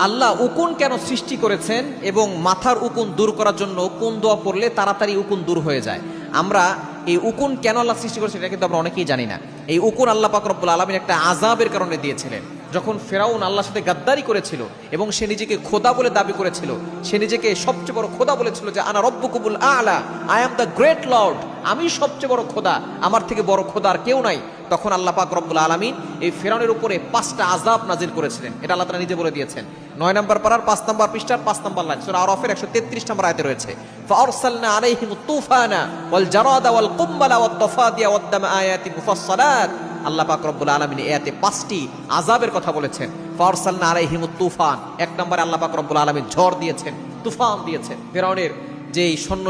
আল্লাহ উকুন কেন সৃষ্টি করেছেন এবং মাথার উকুন দূর করার জন্য কোন দোয়া পড়লে তাড়াতাড়ি উকুন দূর হয়ে যায়। আমরা এই উকুন কেন আল্লাহ সৃষ্টি করেছেন এটা কিন্তু আমরা অনেকেই জানি না। এই উকুন আল্লাহ পাক রব্বুল আলামিন একটা আযাবের কারণে দিয়েছিলেন। যখন ফেরাউন আল্লাহর সাথে গাদ্দারি করেছিল এবং সে নিজেকে খোদা বলে দাবি করেছিল, সে নিজেকে সবচেয়ে বড় খোদা বলেছিল যে আনা রব্বুকুমুল আ'লা, I am the great lord, আমি সবচেয়ে বড় খোদা, আমার থেকে বড় খোদা আর কেউ নাই। তখন আল্লাহ পাক রব্বুল আলামিন এই ফেরাউনের উপরে 5টা আযাব নাজিল করেছিলেন। এটা আল্লাহ তাআলা নিজে বলে দিয়েছেন। 9 নম্বর পারার 5 নম্বর পৃষ্ঠার 5 নম্বর লাইন সূরা আরাফের 133 নম্বর আয়াতে রয়েছে, ফাআরসালনা আলাইহিমুত তুফানা ওয়াল জারাদা ওয়াল কুম্বালা ওয়াদ দাফাদিয়া ওয়াদ দাম আয়াতিন মুফাসসালাত। আল্লাহ পাক রব্বুল আলামিন এই আয়াতে 5টি আযাবের কথা বলেছেন। ফাআরসালনা আলাইহিমুত তুফান, 1 নম্বরে আল্লাহ পাক রব্বুল আলামিন ঝড় দিয়েছেন, তুফান দিয়েছেন। ফেরাউনের যেই সৈন্য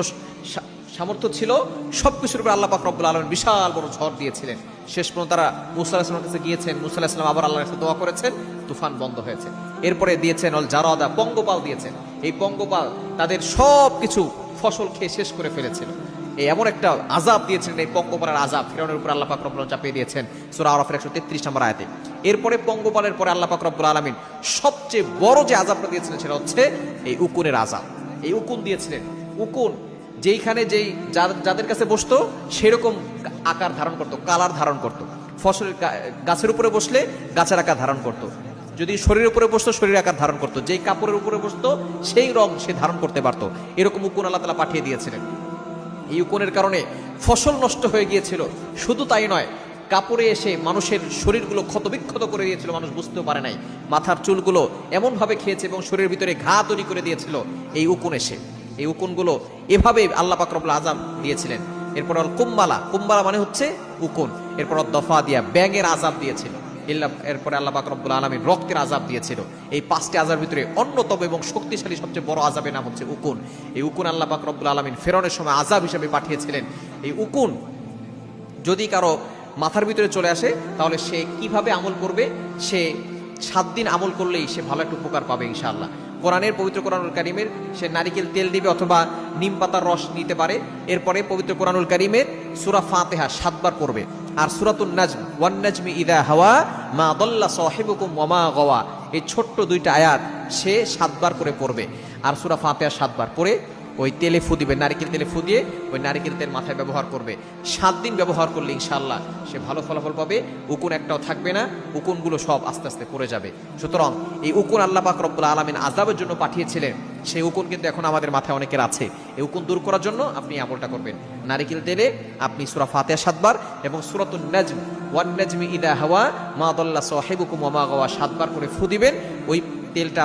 সামর্থ্য ছিল সবকিছুর উপর আল্লাহ পাক রব্বুল আলামিন বিশাল বড় ঝড় দিয়েছিলেন। শেষ পর্যন্ত তারা মুসা আলাইহিস সালামের কাছে গিয়েছেন, মুসা আলাইহিস সালাম আবার আল্লাহর কাছে দোয়া করেছেন, তুফান বন্ধ হয়েছে। এরপরে দিয়েছেন অল জারাদা, পঙ্গপাল দিয়েছেন। এই পঙ্গপাল তাদের সব কিছু ফসল খেয়ে শেষ করে ফেলেছিল। এই এমন একটা আযাব দিয়েছেন, এই পঙ্গপালের আযাব ফেরাউনের উপর আল্লাহ পাক রব্বুল আলামিন চাপিয়ে দিয়েছেন সূরা আরাফের 133 নম্বর আয়াতে। এরপরে পঙ্গপালের পরে আল্লাহ পাক রব্বুল আলামিন সবচেয়ে বড় যে আযাবটা দিয়েছিলেন সেটা হচ্ছে এই উকুনের আযাব। এই উকুন দিয়েছিলেন। উকুন যেইখানে যাদের কাছে বসতো সেরকম আকার ধারণ করত, কালার ধারণ করত। ফসলের গাছের উপরে বসলে গাছের আকার ধারণ করত, যদি শরীরের উপরে বসতো শরীরের আকার ধারণ করত, যেই কাপড়ের উপরে বসতো সেই রং সে ধারণ করতে পারতো। এরকম উকুন আল্লাহ তাআলা পাঠিয়ে দিয়েছিলেন। এই উকুনের কারণে ফসল নষ্ট হয়ে গিয়েছিল। শুধু তাই নয়, কাপড়ে এসে মানুষের শরীরগুলো ক্ষতবিক্ষত করে দিয়েছিল, মানুষ বুঝতেও পারে নাই। মাথার চুলগুলো এমনভাবে খেয়েছে এবং শরীরের ভিতরে ঘা তৈরি করে দিয়েছিল এই উকুন এসে। এই উকুনগুলো এভাবে আল্লাহ পাক রব্বুল আযাব দিয়েছিলেন। এরপর কুম্বালা, কুম্বালা মানে হচ্ছে উকুন। এরপর দফা দিয়া, ব্যাঙের আযাব দিয়েছিল। এরপরে আল্লাহ পাক রব্বুল আলামিন রক্তের আযাব দিয়েছিল। এই 5টি আযাবের ভিতরে অন্যতম এবং শক্তিশালী সবচেয়ে বড় আযাবের নাম হচ্ছে উকুন। এই উকুন আল্লাহ পাক রব্বুল আলামিন ফেরাউনের সময় আযাব হিসেবে পাঠিয়েছিলেন। এই উকুন যদি কারো মাথার ভিতরে চলে আসে তাহলে সে কিভাবে আমল করবে, সে 7 দিন আমল করলেই সে ভালো একটা উপকার পাবে ইনশাআল্লাহ। কোরআনের পবিত্র কোরআনুল কারীমের সে নারিকেল তেল দিবে অথবা নিম পাতার রস নিতে পারে। এরপরে পবিত্র কোরআনুল কারীমের সূরা ফাতিহা 7 বার পড়বে। আর সূরাতুন নাজম, ওয়ান নাজমি ইযা হাওয়া মা দাল্লা সাহিবুকুম ওয়া মা গাওয়া, এই ছোট্ট 2টা আয়াত সে 7 বার করে পড়বে। আর সূরা ফাতিহা 7 বার পড়ে ওই তেলে ফু দিবে, নারিকেল তেলে ফু দিয়ে ওই নারিকেল তেল মাথায় ব্যবহার করবে। 7 দিন ব্যবহার করলে ইনশাআল্লাহ সে ভালো ফলাফল পাবে। উকুন একটাও থাকবে না, উকুনগুলো সব আস্তে আস্তে পড়ে যাবে। সুতরাং এই উকুন আল্লাহ পাক রব্বুল আলামিন আযাবের জন্য পাঠিয়েছিলেন। সেই উকুন কিন্তু এখন আমাদের মাথায় অনেকের আছে। এই উকুন দূর করার জন্য আপনি আমলটা করবেন। নারিকেল তেলে আপনি সূরা ফাতিহা 7 বার এবং সূরাতুন নাজম, ওয়ান নাজমি ইযা হাওয়া মা দাল্লা সাহিবুকুম ওয়া মা গাওয়া 7 বার করে ফু দিবেন। ওই তেলটা